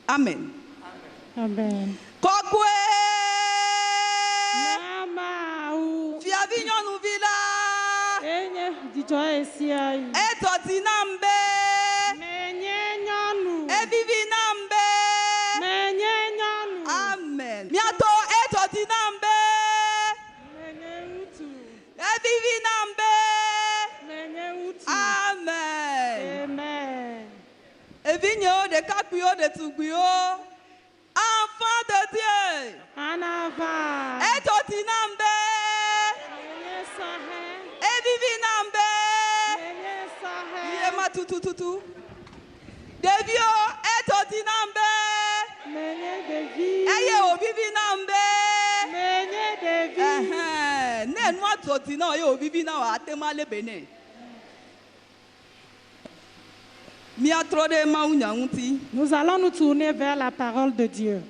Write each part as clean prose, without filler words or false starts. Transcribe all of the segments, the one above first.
Amen. Amen. Kokwe. Namau. Fiavignon nous villa. Enye dijoa esiai. Etoti nambe. Menye nyonu. Evivi nambe. Menye nyonu. Amen. Miato etoti nambe. Menye utu. Evivi nambe. Menye utu. Amen. Amen. Evinyo de kakuyo de tuguyo. Enfant de Dieu. Anava. Etoti nambe. Menye sahe. Evivi nambe. Menye sahe. Yema tutu. Devio etoti nambe. Menye devi. Eye ovivi nambe. Menye devi. Ne noa toti na ye ovivi na wa atema le bene. Nous allons nous tourner vers la parole de Dieu.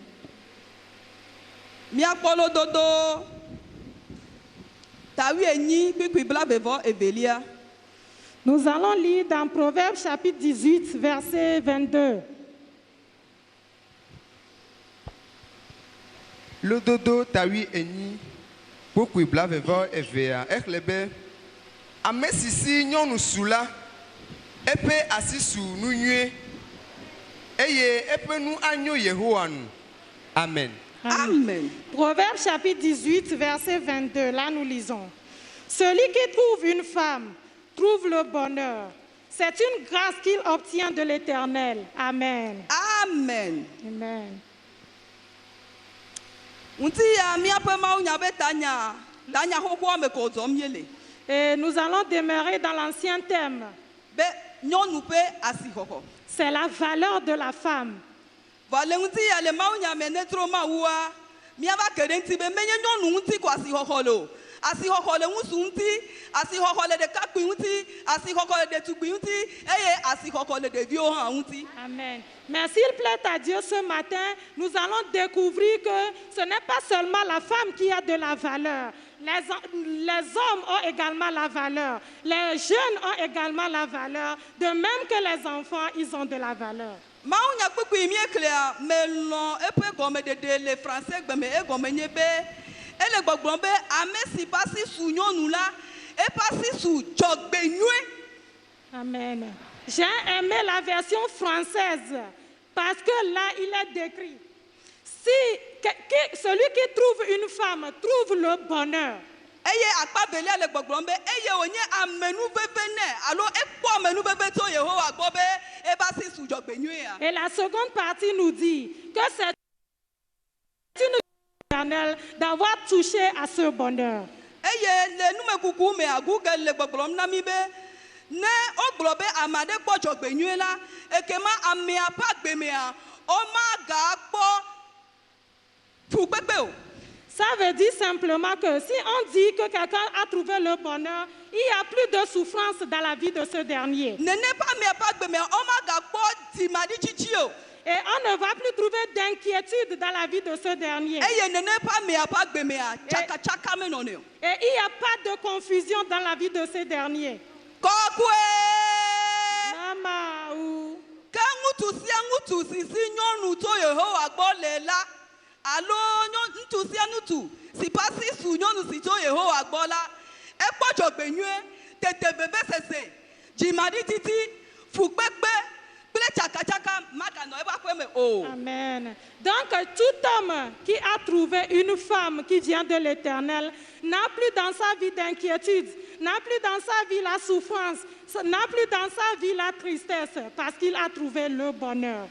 Nous allons lire dans Proverbes chapitre 18, verset 22. Le dodo tawi eni beaucoup blave vent evea eklebe amesisi nyonu sula epe asisu nunye eye epe nu anyo Yehowa nu. Amen. Amen. Proverbes chapitre 18, verset 22. Là nous lisons. Celui qui trouve une femme trouve le bonheur. C'est une grâce qu'il obtient de l'Éternel. Amen. Amen. Amen. Et nous allons demeurer dans l'ancien thème. C'est la valeur de la femme. Amen. Mais s'il plaît à Dieu ce matin, nous allons découvrir que ce n'est pas seulement la femme qui a de la valeur. Les hommes ont également la valeur. Les jeunes ont également la valeur. De même que les enfants, ils ont de la valeur. Amen. J'ai aimé la version française parce que là, il est décrit. Si celui qui trouve une femme trouve le bonheur. Et la seconde partie nous dit que c'est une éternelle d'avoir touché à ce bonheur. Ça veut dire simplement que si on dit que quelqu'un a trouvé le bonheur, il n'y a plus de souffrance dans la vie de ce dernier. Et on ne va plus trouver d'inquiétude dans la vie de ce dernier. Et il n'y a pas de confusion dans la vie de ce dernier. Amen. Donc tout homme qui a trouvé une femme qui vient de l'Éternel n'a plus dans sa vie d'inquiétude, n'a plus dans sa vie la souffrance, n'a plus dans sa vie la tristesse parce qu'il a trouvé le bonheur.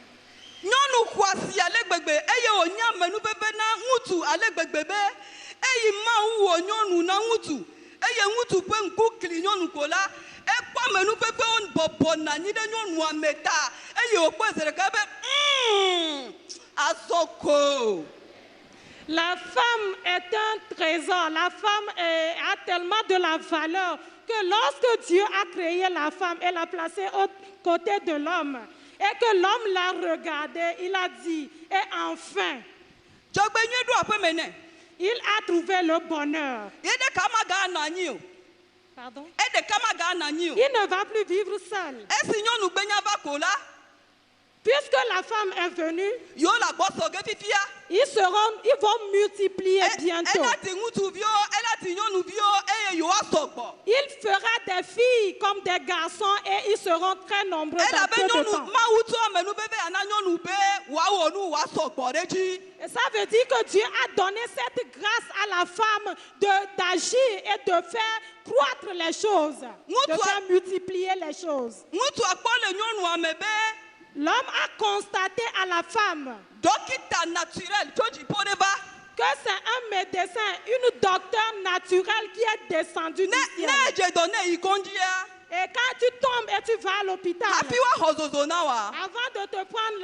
La femme est un trésor. La femme a tellement de la valeur que lorsque Dieu a créé la femme et l'a placée aux côtés de l'homme, Et que l'homme l'a regardé, il a dit, et enfin, Dzɔgbenyui ɖo aƒeme nɛ. il a trouvé le bonheur. Ye ɖeka maganɔ anyi o. Pardon? Eɖeka maganɔ anyi o. Il ne va plus vivre seul. Esi nyɔnu gbenya va ko la, Puisque la femme est venue, yewo le agbɔsɔ ge fifia. ils vont multiplier bientôt. Ela ti ŋutsuviwo, ela ti nyɔnuviwo eye yewoa sɔgbɔ. Il fera des filles comme des garçons et ils seront très nombreux dans Ela be peu de nyɔnu temps. Mawu tso amenu be ana nyɔnu be woawɔ nu woasɔgbɔ ɖe dzi. Et ça veut dire que Dieu a donné cette grâce à la femme d'agir et de faire croître les choses, de faire multiplier les choses. Ŋutsua kpɔ le nyɔnua me be L'homme a constaté à la femme dɔkita naturel tso dziƒo ɖe va. que c'est un médecin, une docteur naturelle qui est descendue du Ne ciel. edze dɔ ne yi kɔndzia, Et quand tu tombes et tu vas à l'hôpital, hafi woaxɔ zozo na wa. avant de te prendre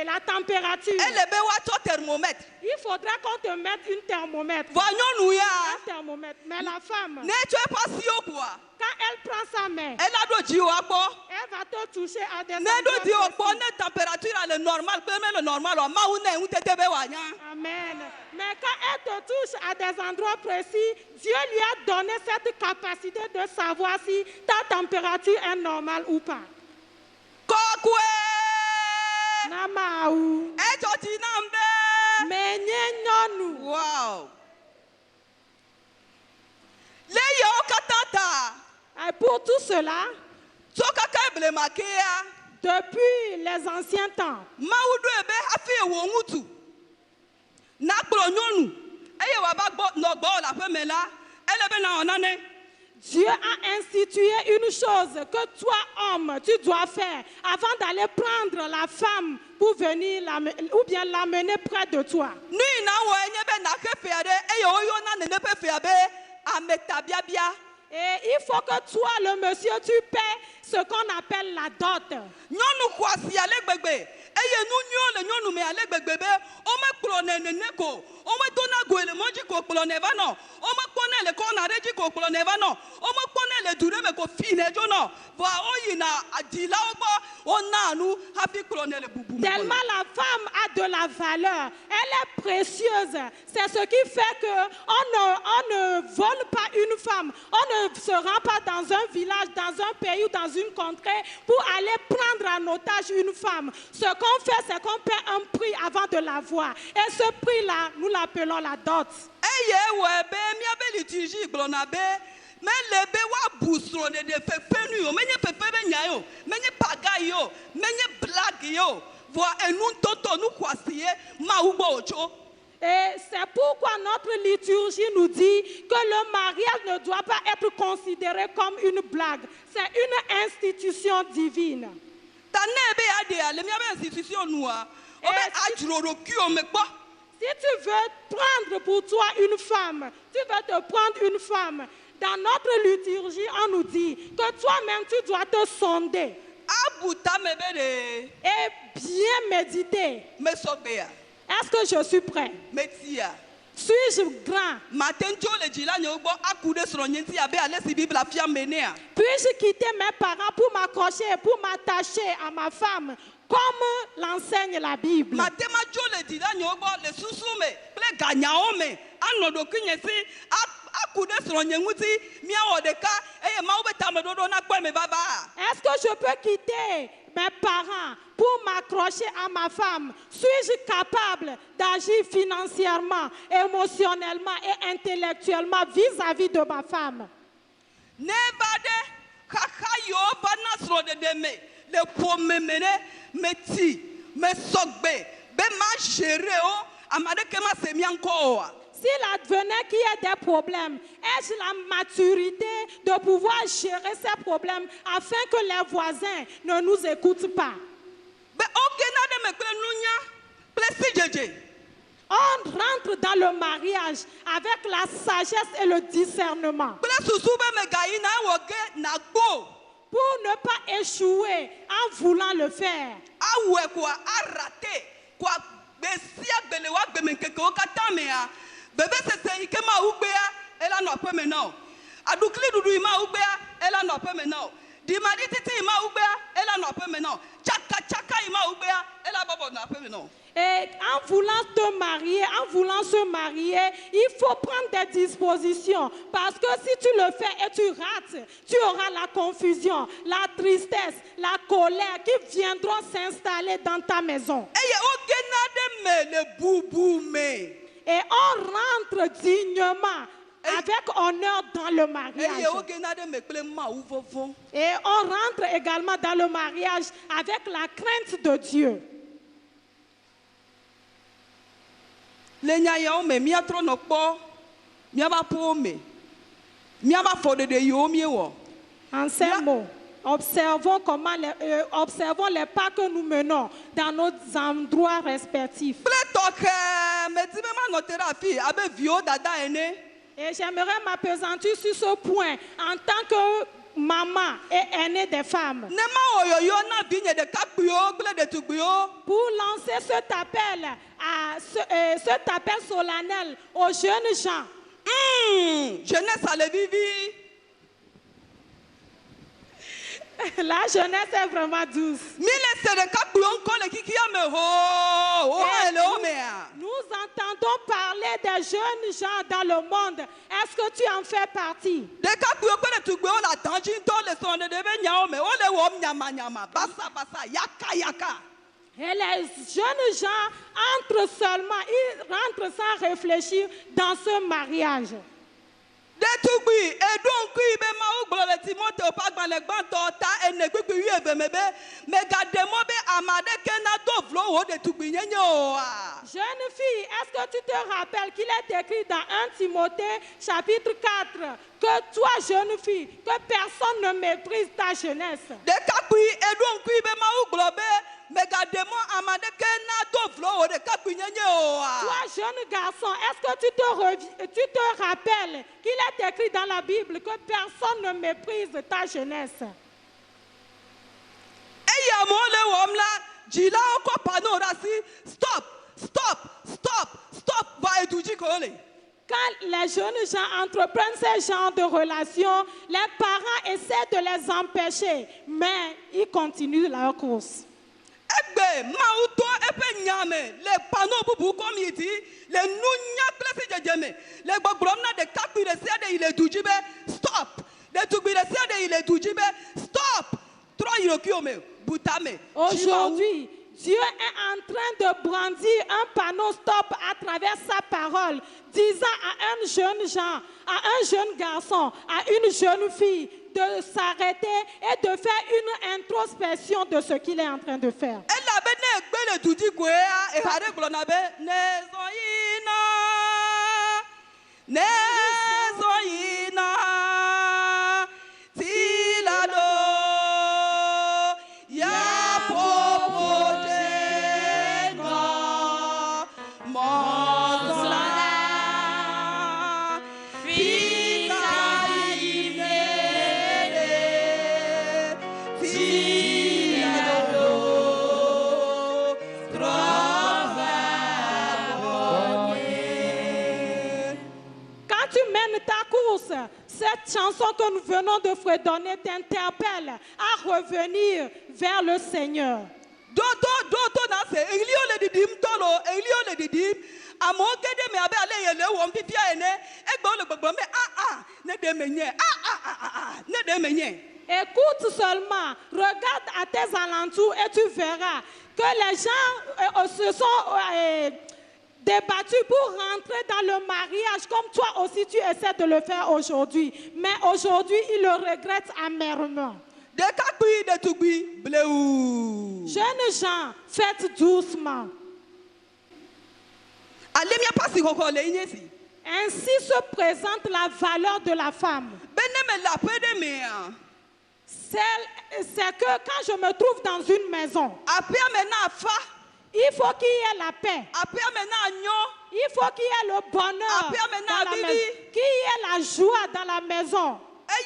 la température, Ele be woatsɔ thermomètre. il faudra qu'on te mette une thermomètre. Vɔ nyɔnu ya, Un thermomètre. Mais la femme, ne tso eƒe asiwo koa, quand elle prend sa main, ela ɖo dziwòa kpɔ. elle va te toucher à des Ne ɖo dziwò endroits kpɔ ne température le normal kple mele normal o, Mawu ne ŋutete be wòanya. Amen. Mais quand elle te touche à des endroits précis, Dieu lui a donné cette capacité de savoir si ta température est normale ou pas. Kɔkɔe. Namaou. Edzɔ dzi nam be. Menye nyɔnu. Wow. Le yewo katã ta, Et pour tout cela, tso kaka eblema kea, depuis les anciens temps, Mawu ɖo ebe hafi wò ŋutsu nakplɔ nyɔnu eye wòava nɔ gbɔwò le aƒeme la, ele be nawɔ nane. Dieu a institué une chose que toi, homme, tu dois faire avant d'aller prendre la femme pour venir ou bien l'amener près de toi. Nu yi na wɔ enye be naxe fea ɖe eye woyɔna nene ƒe fea be ametabiabia. Et il faut que toi, le monsieur, tu paies ce qu'on appelle la dot. Nyɔnu xɔ asi ale gbegbe eye nu nyuiwo le nyɔnu me ale gbegbe be womekplɔnɛ nene ko, womedona goe le mɔ dzi ko kplɔnɛ va nɔ, womekpɔnɛ le kɔna ɖe dzi ko kplɔnɛ va nɔ, womekpɔnɛ le du ɖe me ko finɛ dzo nɔ, vɔa woyina adilawo gbɔ wona nu hafi kplɔnɛ le bubu me. Tellement la femme a de la valeur, elle est précieuse. C'est ce qui fait que on ne vole pas une femme, on ne se rend pas dans un village, dans un pays ou dans une contrée pour aller prendre en otage une femme. Ce qu'on fait, c'est qu'on paie un prix avant de la voir. Et ce prix-là, nous l'appelons la dot. Eye wɔ be míabe liturgie gblɔna be mele be woabu srɔ̃ɖeɖe fefe nu o, menye fefe be nya o, menye paga yi o, menye blague yi o, vɔa enu ntɔtɔ nu xɔasi ye Mawu gbɔ wòtso. Et c'est pourquoi notre liturgie nous dit que le mariage ne doit pas être considéré comme une blague. C'est une institution divine. Ta ne be aɖea le míabe institution nua, wobe adzro ɖokuiwo me kpɔ. Si tu veux prendre pour toi une femme, tu veux te prendre une femme, dans notre liturgie, on nous dit que toi-même, tu dois te sonder Abu tame be ɖe et bien méditer. mesɔgbea, Est-ce que je suis prêt? metia. Suis-je grand? Mate ŋutsi wo le dzila nyewo gbɔ aku ɖe srɔ̃nye ŋuti abe ale si Biblia fia menea. Puis-je quitter mes parents pour m'accrocher et pour m'attacher à ma femme, comme l'enseigne la Bible? Mate ma dzo le dzila nyewo gbɔ le susu me kple ganyawo me anɔ ɖokui nye si aku ɖe srɔ̃nye ŋuti míawɔ ɖeka eye Mawu be tameɖoɖo nakpɔe me vava. Est-ce que je peux quitter mes parents pour m'accrocher à ma femme? Suis-je capable d'agir financièrement, émotionnellement et intellectuellement vis-à-vis de ma femme? Ne va ɖe xaxa yiwo va na srɔ̃ɖeɖe me le ƒome me ɖe meti mesɔgbe be ma gere wo ame aɖeke ma se mía ŋkɔ oa. S'il advenait qu'il y ait des problèmes, ai-je la maturité de pouvoir gérer ces problèmes afin que les voisins ne nous écoutent pas? Be ogena ɖe me kple nunya kple si dzedze. On rentre dans le mariage avec la sagesse et le discernement Kple susu be megayi na ewɔ ge nagbo. pour ne pas échouer en voulant le faire. Awɔe koa arate koa gbe sia gbe le wa gbeme kekewo katã mea. Vevesese yi ke Mawu gbea ela nɔ aƒe me na o. Aɖukli ɖuɖu yi Mawu gbea ela nɔ aƒe me na o. Ɖimaɖi titi yi Mawu gbea ela nɔ aƒe me na o. Tsaka Et en voulant te marier, en voulant se marier, il faut prendre des dispositions. Parce que si tu le fais et tu rates, tu auras la confusion, la tristesse, la colère qui viendront s'installer dans ta maison. Et on rentre dignement, avec honneur dans le mariage. Et on rentre également dans le mariage avec la crainte de Dieu. En ces mots, observons les pas que nous menons dans nos endroits respectifs. Et j'aimerais m'appesantir sur ce point en tant que maman et aînée des femmes. Pour lancer cet appel solennel aux jeunes gens. Jeunesse à l'évivi. La jeunesse est vraiment douce. Nous entendons parler des jeunes gens dans le monde. Est-ce que tu en fais partie? Et les jeunes gens entrent seulement, ils rentrent sans réfléchir dans ce mariage. Jeune fille, est-ce que tu te rappelles qu'il est écrit dans 1 Timothée chapitre 4 que toi, jeune fille, que personne ne méprise ta jeunesse? Toi, jeune garçon, est-ce que tu te rappelles qu'il est écrit dans la Bible que personne ne méprise ta jeunesse? Quand les jeunes gens entreprennent ce genre de relations, les parents essaient de les empêcher, mais ils continuent leur course. Aujourd'hui, Dieu est en train de brandir un panneau stop à travers sa parole, disant à un jeune gens, à un jeune garçon, à une jeune fille de s'arrêter et de faire une introspection de ce qu'il est en train de faire. Cette chanson que nous venons de fredonner t'interpelle à revenir vers le Seigneur. Écoute seulement, regarde à tes alentours et tu verras que les gens se sont débattu pour rentrer dans le mariage comme toi aussi tu essaies de le faire aujourd'hui. Mais aujourd'hui, ils le regrettent amèrement. Jeunes gens, faites doucement. Ainsi se présente la valeur de la femme. C'est que quand je me trouve dans une maison, il faut qu'il y ait la paix. Il faut qu'il y ait le bonheur dans la maison. Qu'il y ait la joie dans la maison. Et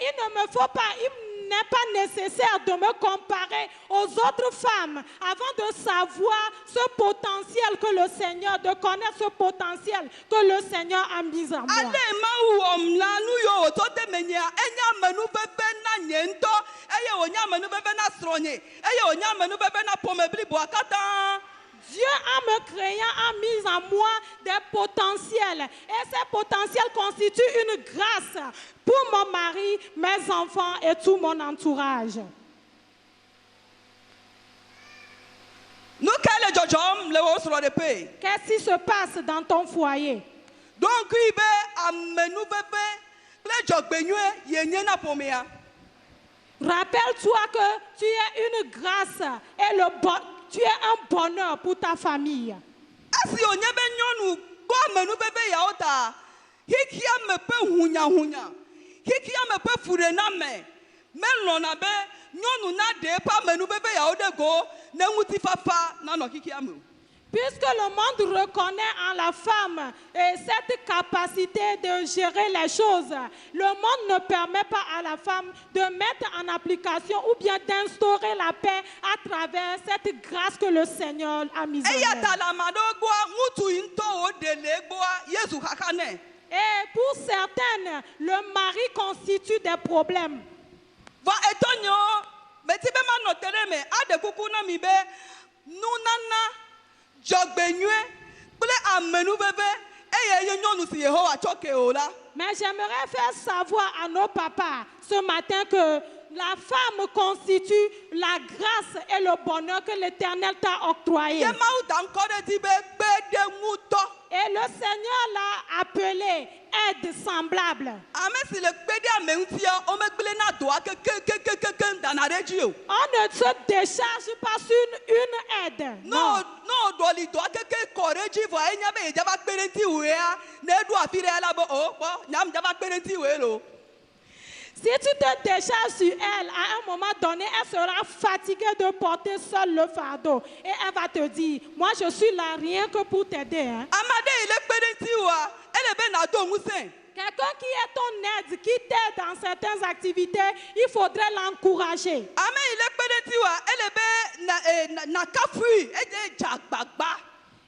il ne me faut pas, il n'est pas nécessaire de me comparer aux autres femmes avant de savoir ce potentiel que le Seigneur, de connaître ce potentiel que le Seigneur a mis en moi. Ale ma wom la nu yo to te menya enya manu bebe na nyento eye onya manu bebe na sronye eye onya manu bebe na pomebli boakata. Dieu, en me créant, a mis en moi des potentiels. Et ces potentiels constituent une grâce pour mon mari, mes enfants et tout mon entourage. Nous quel jojom le osro de paix. Qu'est-ce qui se passe dans ton foyer? Donc ibe amenu bebe le jogbenue yenye na pomea. Rappelle-toi que tu es une grâce et tu es un bonheur pour ta famille. Asi onye be nyonu go amenu bebe ya ota. Hikia me pe hunya. Hikia me pe fure na me. Melona be nyonu na de pa menu bebe ya ode go ne nguti fafa na no hikia me. Puisque le monde reconnaît en la femme cette capacité de gérer les choses, le monde ne permet pas à la femme de mettre en application ou bien d'instaurer la paix à travers cette grâce que le Seigneur a mise en œuvre. Et pour certaines, le mari constitue des problèmes. Mais j'aimerais faire savoir à nos papas ce matin que la femme constitue la grâce et le bonheur que l'Éternel t'a octroyé. Et le Seigneur l'a appelé aide semblable. On ne se décharge pas sur une aide. Non. Si tu te décharges sur elle, à un moment donné, elle sera fatiguée de porter seule le fardeau. Et elle va te dire, moi je suis là rien que pour t'aider. Hein. Quelqu'un qui est ton aide, qui t'aide dans certaines activités, il faudrait l'encourager.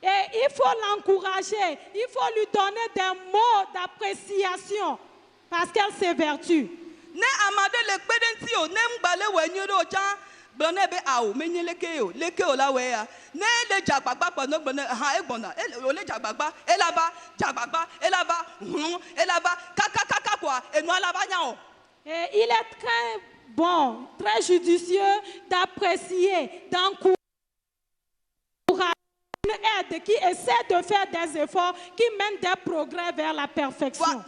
Et il faut l'encourager, il faut lui donner des mots d'appréciation parce qu'elle s'évertue. Ne amade le kpedenti o ne ngbale wenye do cha blone be awo menye leke o la we ya ne le jagbagba po no gbone ha egbona o le jagbagba elaba elaba kaka kwa enu alaba nya o. Et il est très bon, très judicieux d'apprécier, d'encourager une aide qui essaie de faire des efforts, qui mène des progrès vers la perfection.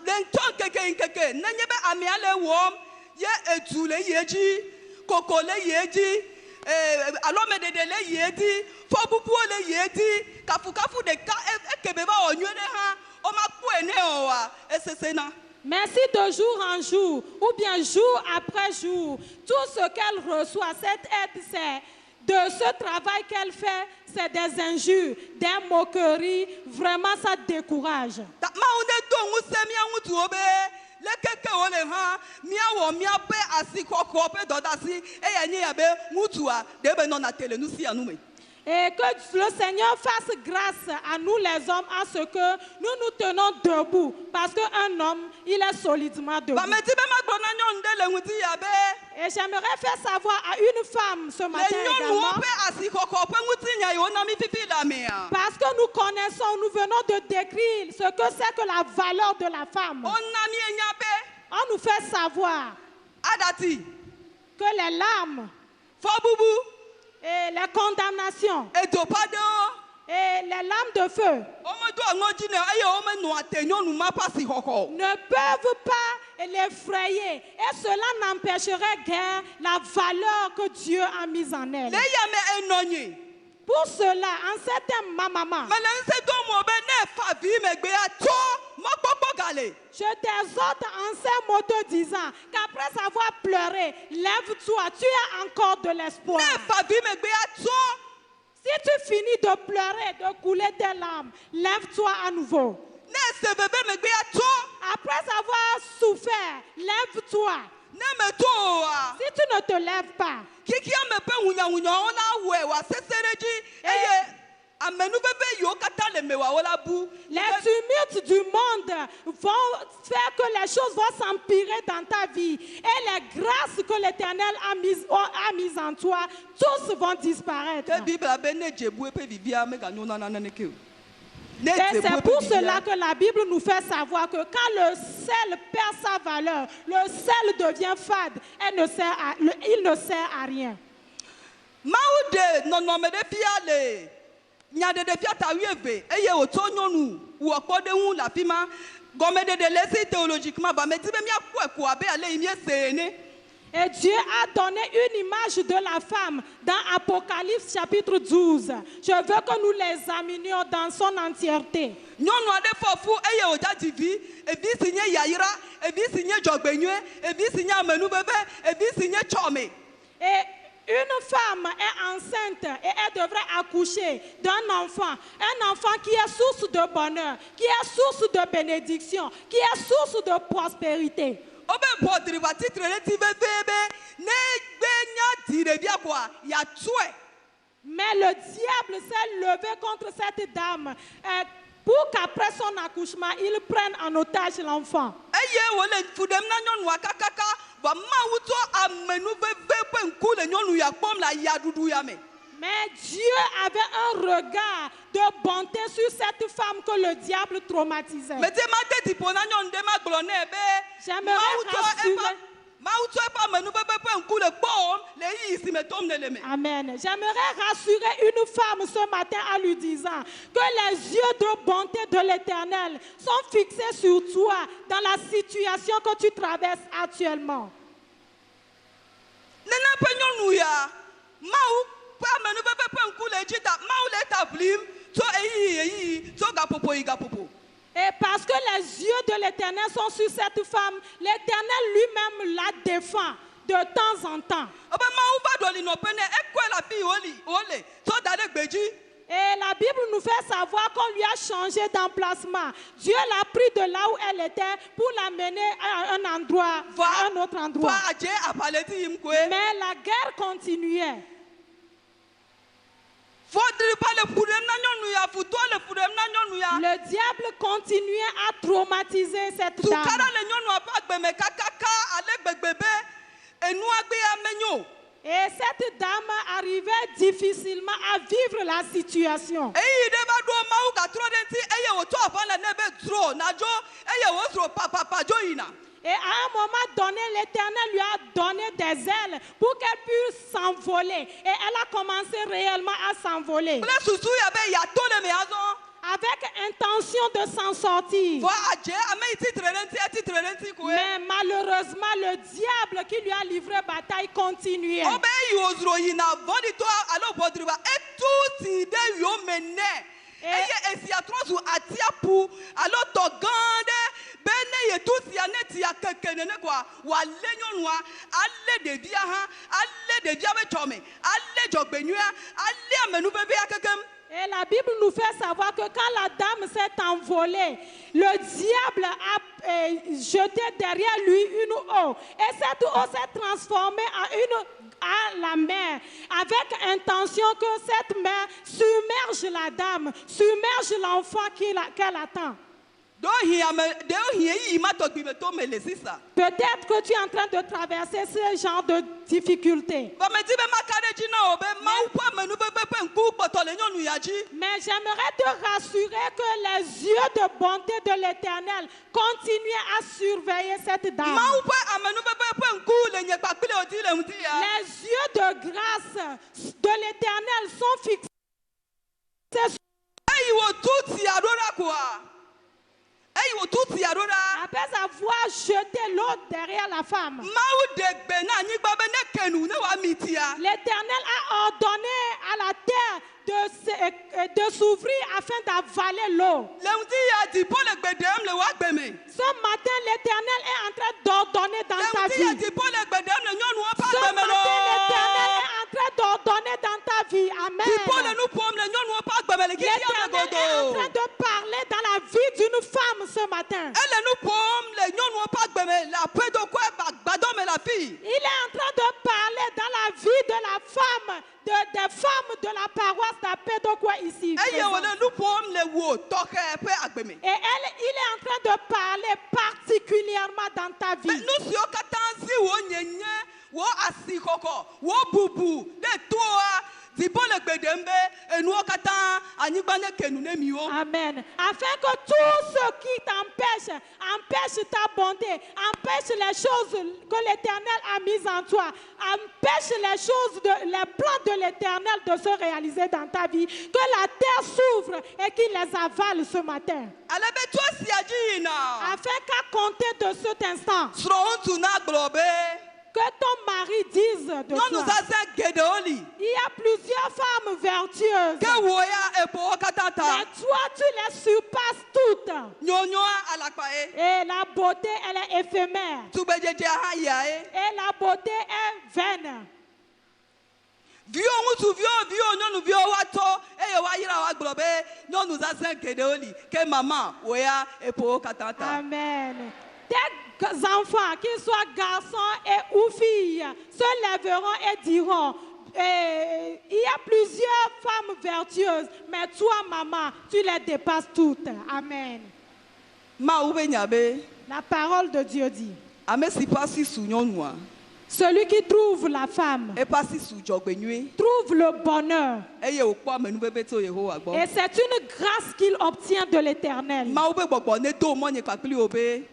Merci de jour en jour, ou bien jour après jour, tout ce qu'elle reçoit, cette aide, c'est de ce travail qu'elle fait, c'est des injures, des moqueries. Vraiment, ça décourage. Et que le Seigneur fasse grâce à nous les hommes, à ce que nous nous tenons debout. Parce qu'un homme, il est solidement debout. Et j'aimerais faire savoir à une femme ce matin également, parce que nous connaissons, nous venons de décrire ce que c'est que la valeur de la femme. On nous fait savoir que les larmes et les condamnations et les lames de feu ne peuvent pas l'effrayer, et cela n'empêcherait guère la valeur que Dieu a mise en elle. Pour cela, en cette maman, je t'exhorte en ces mots te disant qu'après avoir pleuré, lève-toi, tu as encore de l'espoir. Si tu finis de pleurer, de couler tes larmes, lève-toi à nouveau. Après avoir souffert, lève-toi. Si tu ne te lève pas. Kiki ame pe wunya ona we wa sesereji eye amenu bebe yo kata le mewa wala bu. Les tumultes du monde vont faire que les choses vont s'empirer dans ta vie. Et les grâces que l'Éternel a mises en toi, tous vont disparaître. Te Bible abene jebu pe bibia me ganyo na ne ke. Et c'est pour cela que la Bible nous fait savoir que quand le sel perd sa valeur, le sel devient fade et il ne sert à rien. Maude nonome de piale. Nyade de piata wieve eye oto nyonu wo kpode hu la fima gome de laisser théologiquement ba meti be mi akwo abe ale imi esene. Et Dieu a donné une image de la femme dans Apocalypse chapitre 12. Je veux que nous l'examinions dans son entièreté. Nyonu ade fofu eye oja divi ebi sinye yayira ebi sinye jogbenwe ebi sinye amenu bebe ebi sinye chome. Et une femme est enceinte et elle devrait accoucher d'un enfant. Un enfant qui est source de bonheur, qui est source de bénédiction, qui est source de prospérité. Mais le diable s'est levé contre cette dame pour qu'après son accouchement, il prenne en otage l'enfant. Mais Dieu avait un regard de bonté sur cette femme que le diable traumatisait. Amen. J'aimerais rassurer une femme ce matin en lui disant que les yeux de bonté de l'Éternel sont fixés sur toi dans la situation que tu traverses actuellement. Et parce que les yeux de l'Éternel sont sur cette femme, l'Éternel lui-même la défend de temps en temps. Et la Bible nous fait savoir qu'on lui a changé d'emplacement. Dieu l'a pris de là où elle était pour l'amener à un endroit, à un autre endroit. Mais la guerre continuait. Le diable continuait à traumatiser cette dame. Et cette dame arrivait difficilement à vivre la situation. Et à un moment donné, l'Éternel lui a donné des ailes pour qu'elle puisse s'envoler. Et elle a commencé réellement à s'envoler. Avec intention de s'en sortir. Mais malheureusement, le diable qui lui a livré bataille continuait. Et la Bible nous fait savoir que quand la dame s'est envolée, le diable a jeté derrière lui une eau. Et cette eau s'est transformée en la mer, avec intention que cette mer submerge la dame, submerge l'enfant qu'elle attend. Peut-être que tu es en train de traverser ce genre de difficultés. Mais j'aimerais te rassurer que les yeux de bonté de l'Éternel continuent à surveiller cette dame. Les yeux de grâce de l'Éternel sont fixés sur après avoir jeté l'autre derrière la femme. L'Éternel a ordonné à la terre de s'ouvrir afin d'avaler l'eau. Ce matin, l'Éternel est en train d'ordonner dans ta vie. Ce matin, l'Éternel est en train d'ordonner dans ta vie. Amen. L'Éternel est en train de parler dans la vie d'une femme ce matin. Il est en train de parler koko wo bubu de toa dibole gbedembe enuo kata anyigba ne kenu ne miwo. Amen. Afin que tout ce qui t'empêche, empêche ta bonté, empêche les choses que l'Éternel a mises en toi, empêche les choses, les plans de l'Éternel de se réaliser dans ta vie, que la terre s'ouvre et qu'il les avale ce matin. Alebe toi si ajina. Afin qu'à compter de cet instant, Srontu na globe. que ton mari dise de Non nous toi. asa gedeoli. Il y a plusieurs femmes vertueuses. Ke woya epo Mais katata. toi, tu les surpasses toutes. Nyonyoa alakpae. Et la beauté, elle est éphémère. Tubejeje hayae. Et la beauté est vaine. Vio mutu vio nyonu vio wato eye wa yira wa globe nyonu asa gedeoli ke mama woya epo katata. Amen. Tes enfants, qu'ils soient garçons ou filles, se lèveront et diront, il y a plusieurs femmes vertueuses, mais toi, maman, tu les dépasses toutes. Amen. Ma ube nyabe. La parole de Dieu dit, Ame si pasi su nyonua. celui qui trouve la femme E pasi su jogbenue. trouve le bonheur. Eye okpo amenu bebe to Yehowa gbo. Et c'est une grâce qu'il obtient de l'Éternel. Ma ube gbogbo ne do mo nye papili obe.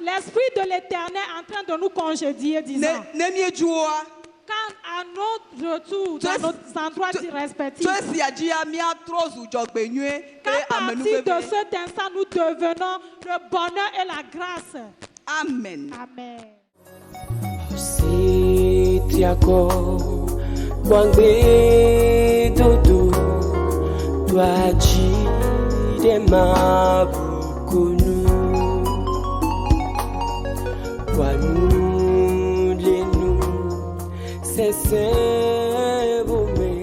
L'esprit de l'Éternel est en train de nous congédier, disant, Ne mi ejuwa. quand à notre retour dans nos endroits respectifs, To si ajia mi atrozu jogbenue qu'à ke amenu partir de bebe. cet instant, nous devenons le bonheur et la grâce. Amen. Amen. Sitiako wangbe dodo Dwaji de mabukunu Wanu lenu Sese bome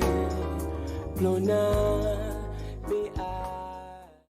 Plona